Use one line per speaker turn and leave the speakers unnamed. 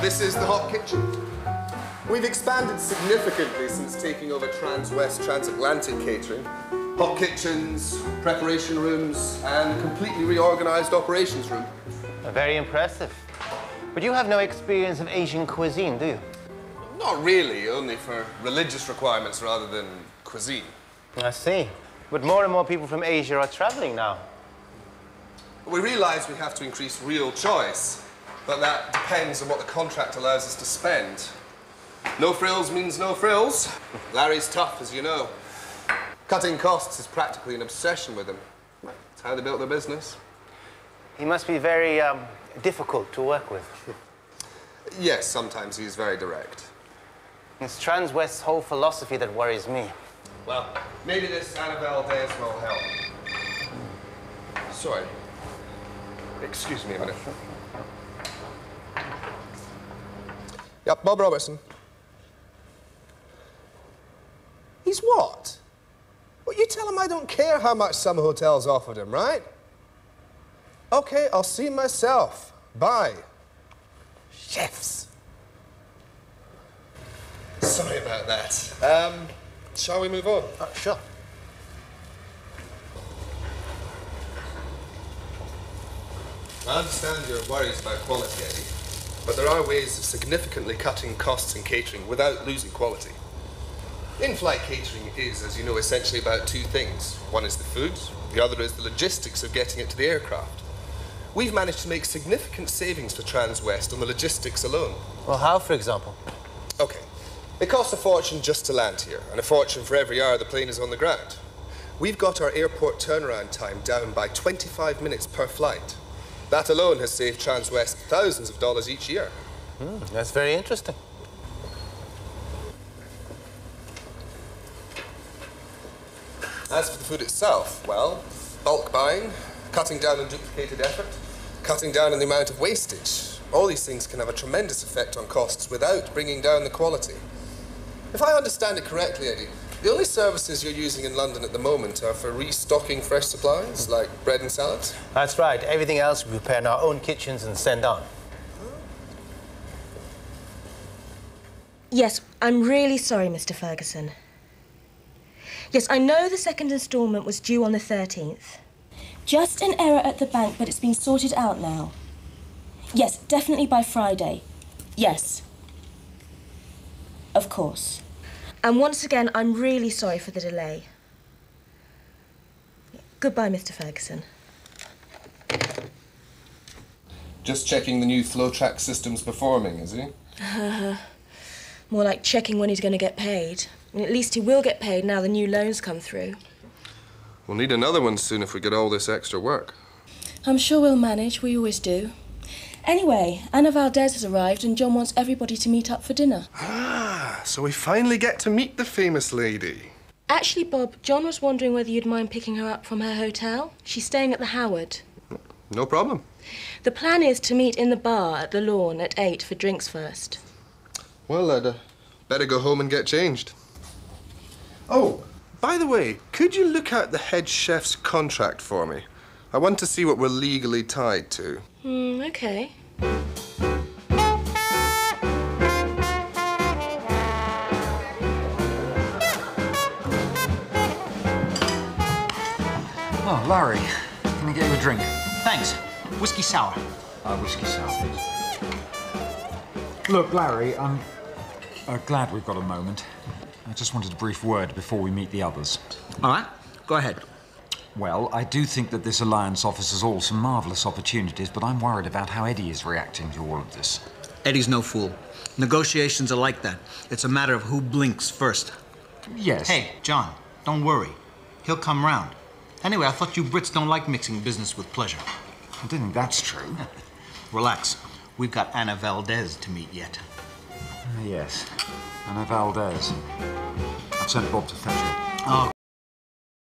this is the hot kitchen. We've expanded significantly since taking over Transwest Transatlantic Catering. Hot kitchens, preparation rooms, and a completely reorganized operations room.
Very impressive. But you have no experience of Asian cuisine, do you?
Not really, only for religious requirements rather than cuisine.
I see. But more and more people from Asia are traveling now.
We realize we have to increase real choice, but that depends on what the contract allows us to spend. No frills means no frills. Larry's tough, as you know. Cutting costs is practically an obsession with him. It's how they built their business.
He must be very difficult to work with.
Yes, sometimes he's very direct.
It's Transwest's whole philosophy that worries me.
Well, maybe this Annabelle Days will help. Sorry. Excuse me a minute. Yep, Bob Robertson. He's what? Well, you tell him I don't care how much some hotels offered him, right? Okay, I'll see him myself. Bye. Chefs. Sorry about that. Shall we move on?
Sure.
I understand your worries about quality, Eddie, but there are ways of significantly cutting costs in catering without losing quality. In-flight catering is, as you know, essentially about two things. One is the food, the other is the logistics of getting it to the aircraft. We've managed to make significant savings for Transwest on the logistics alone.
Well, how, for example?
Okay. It costs a fortune just to land here, and a fortune for every hour the plane is on the ground. We've got our airport turnaround time down by 25 minutes per flight. That alone has saved Transwest thousands of dollars each year.
That's very interesting.
As for the food itself, well, bulk buying, cutting down on duplicated effort, cutting down on the amount of wastage. All these things can have a tremendous effect on costs without bringing down the quality. If I understand it correctly, Eddie, the only services you're using in London at the moment are for restocking fresh supplies, like bread and salads?
That's right. Everything else we prepare in our own kitchens and send on.
Yes, I'm really sorry, Mr. Ferguson. Yes, I know the second instalment was due on the 13th.
Just an error at the bank, but it's been sorted out now. Yes, definitely by Friday. Yes. Of course.
And once again, I'm really sorry for the delay. Goodbye, Mr. Ferguson.
Just checking the new FlowTrack system's performing, is he?
More like checking when he's going to get paid. And at least he will get paid now the new loans come through.
We'll need another one soon if we get all this extra work.
I'm sure we'll manage. We always do. Anyway, Anna Valdez has arrived and John wants everybody to meet up for dinner.
Ah, so we finally get to meet the famous lady.
Actually, Bob, John was wondering whether you'd mind picking her up from her hotel. She's staying at the Howard.
No problem.
The plan is to meet in the bar at the Lawn at 8 for drinks first.
Well, I'd better go home and get changed. Oh, by the way, could you look out the head chef's contract for me? I want to see what we're legally tied to.
Okay.
Oh, Larry, can I get you a drink?
Thanks. Whiskey sour.
Whiskey sour, please. Look, Larry, I'm glad we've got a moment. I just wanted a brief word before we meet the others.
All right, go ahead.
Well, I do think that this alliance offers us all some marvellous opportunities, but I'm worried about how Eddie is reacting to all of this.
Eddie's no fool. Negotiations are like that. It's a matter of who blinks first.
Yes.
Hey, John, don't worry. He'll come round. Anyway, I thought you Brits don't like mixing business with pleasure.
I don't think that's true.
Relax. We've got Anna Valdez to meet yet.
Yes. Anna Valdez. I've sent Bob to fetch her.
Oh,